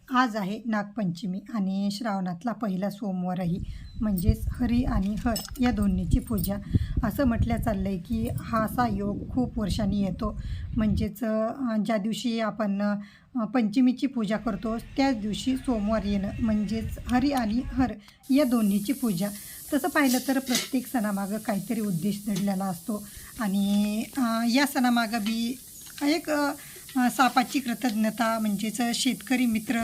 आज आहे नागपंचमी आणि श्रावणातला पहिला सोमवारही म्हणजेच हरी आणि हर या दोन्हीची पूजा. असं म्हटलं चाललं आहे की हा असा योग खूप वर्षांनी येतो. म्हणजेच ज्या दिवशी आपण पंचमीची पूजा करतो त्याच दिवशी सोमवार येणं म्हणजेच हरी आणि हर या दोन्हीची पूजा. तसं पाहिलं तर प्रत्येक सणामागं काहीतरी उद्देश दडलेला असतो आणि या सणामागं बी एक सापाची कृतज्ञता म्हणजेच शेतकरी मित्र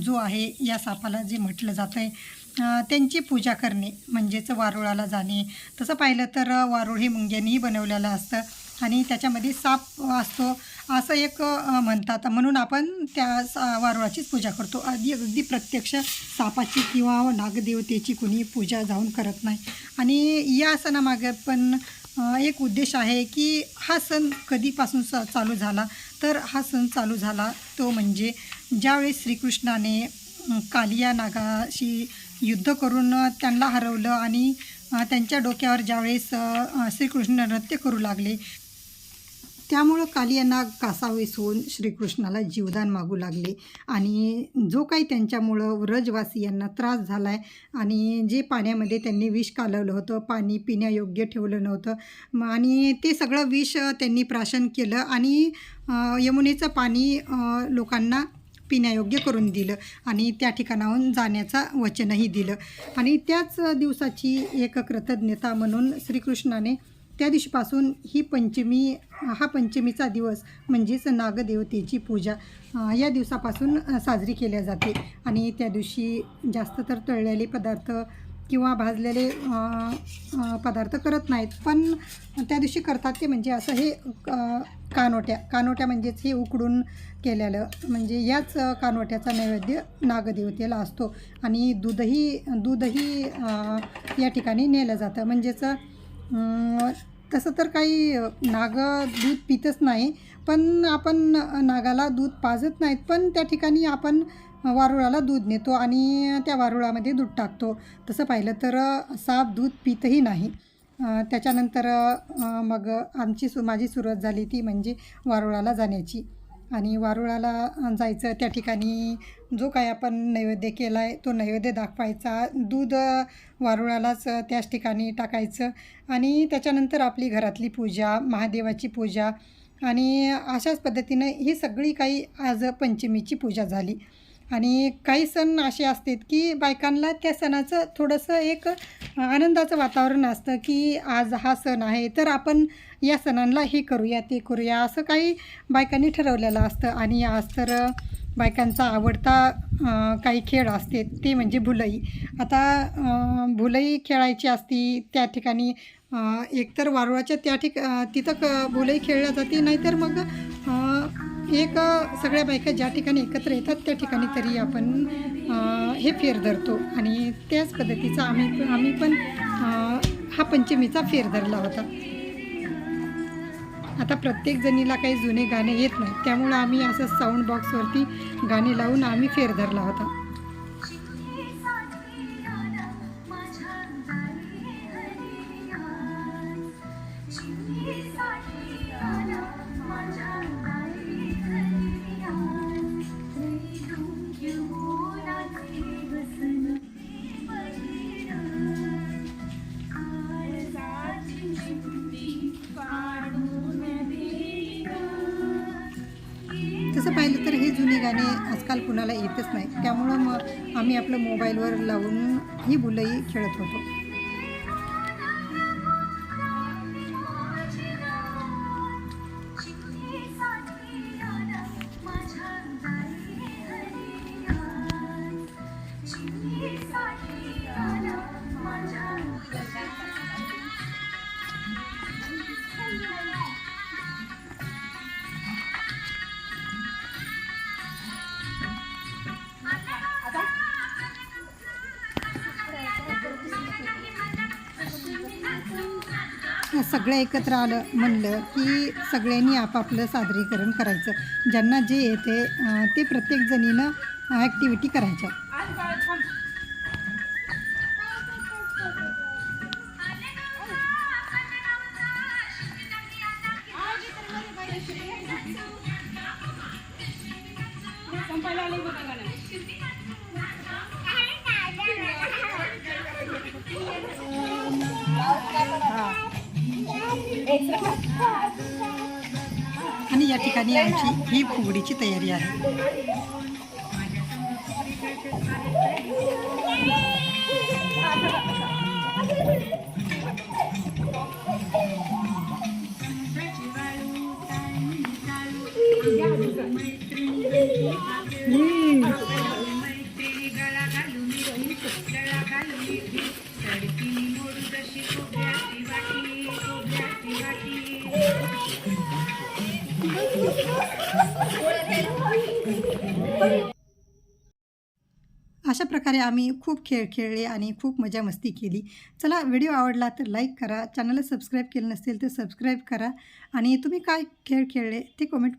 जो आहे या सापाला जे म्हटलं जातं आहे त्यांची पूजा करणे म्हणजेच वारुळाला जाणे. तसं पाहिलं तर वारुळ हे मुंग्यांनीही बनवलेलं असतं आणि त्याच्यामध्ये साप असतो असं एक म्हणतात, म्हणून आपण त्या वारुळाचीच पूजा करतो. अगदी प्रत्यक्ष सापाची किंवा नागदेवतेची कुणी पूजा जाऊन करत नाही. आणि या सणामागे पण एक उद्देश आहे की हा सण कधीपासून चालू झाला, तर हा सण चालू झाला तो म्हणजे ज्यावेळेस श्रीकृष्णाने कालिया नागाशी युद्ध करून त्यांना हरवलं आणि त्यांच्या डोक्यावर ज्यावेळेस श्रीकृष्ण नृत्य करू लागले त्यामुळं कालिया नाग कासावीस होऊन श्रीकृष्णाला जीवदान मागू लागले. आणि जो काही त्यांच्यामुळं व्रजवासियांना त्रास झाला आहे आणि जे पाण्यामध्ये त्यांनी विष कालवलं होतं, पाणी पिण्यायोग्य ठेवलं नव्हतं आणि ते सगळं विष त्यांनी प्राशन केलं आणि यमुनेचं पाणी लोकांना पिण्यायोग्य करून दिलं आणि त्या ठिकाणाहून जाण्याचा वचनही दिलं. आणि त्याच दिवसाची एक कृतज्ञता म्हणून श्रीकृष्णाने त्या दिवशीपासून ही पंचमी हा पंचमीचा दिवस म्हणजेच नागदेवतेची पूजा या दिवसापासून साजरी केल्या जाते. आणि त्या दिवशी जास्त तर तळलेले पदार्थ किंवा भाजलेले पदार्थ करत नाहीत, पण त्या दिवशी करतात ते म्हणजे असं हे कानोट्या म्हणजेच हे उकडून केलेलं म्हणजे याच कानोट्याचा नैवेद्य नागदेवतेला असतो. आणि दूधही या ठिकाणी नेलं जातं. म्हणजेच तसं तर काही नाग दूध पितच नाही, पण आपण नागाला दूध पाजत नाहीत, पण त्या ठिकाणी आपण वारुळाला दूध नेतो आणि त्या वारुळामध्ये दूध टाकतो. तसं पाहिलं तर साप दूध पितही नाही. त्याच्यानंतर मग माझी सुरुवात झाली ती म्हणजे वारुळाला जाण्याची. आणि वारुळाला जायचं, त्या ठिकाणी जो काय आपण नैवेद्य केला आहे तो नैवेद्य दाखवायचा, दूध वारुळालाच त्याच ठिकाणी टाकायचं आणि त्याच्यानंतर आपली घरातली पूजा, महादेवाची पूजा आणि अशाच पद्धतीनं ही सगळी काही आज पंचमीची पूजा झाली. आणि काही सण असे असतात की बायकांना त्या सणाचं थोडंसं एक आनंदाचं वातावरण असतं की आज हा सण आहे तर आपण या सणांना हे करूया ते करूया असं काही बायकांनी ठरवलेलं असतं. आणि आज तर बायकांचा आवडता काही खेळ असते ते म्हणजे भुलई. आता भुलई खेळायची असती त्या ठिकाणी एकतर वारुळाच्या तिथं भुलई खेळल्या जाते, नाहीतर मग एक सगळ्या बायका ज्या ठिकाणी एकत्र येतात त्या ठिकाणी तरी आपण हे फेर धरतो. आणि त्याच पद्धतीचा आम्ही पण हा पंचमीचा फेर धरला होता. आता प्रत्येक जणीला काही जुने गाणे येत नाही, त्यामुळं आम्ही असं साऊंड बॉक्सवरती गाणे लावून आम्ही फेर धरला होता. तसं पाहिलं तर हे जुने गाणे आजकाल कुणाला येतच नाही, त्यामुळं मग आम्ही आपलं मोबाईलवर लावून ही भुलई खेळत होतो. सगळं एकत्र आलं म्हणलं की सगळ्यांनी आपापलं सादरीकरण करायचं. ज्यांना जे येते ते प्रत्येक जणीनं ॲक्टिव्हिटी करायच्या. आणि या ठिकाणी आमची ही फुगडीची तयारी आहे. अशा प्रकारे आम्ही खूप खेळ खेळले आणि खूप मजा मस्ती केली. चला, व्हिडिओ आवडला तर लाईक करा, चॅनलला सबस्क्राईब केलं नसेल तर सबस्क्राईब करा आणि तुम्ही काय खेळ खेळले ते कमेंट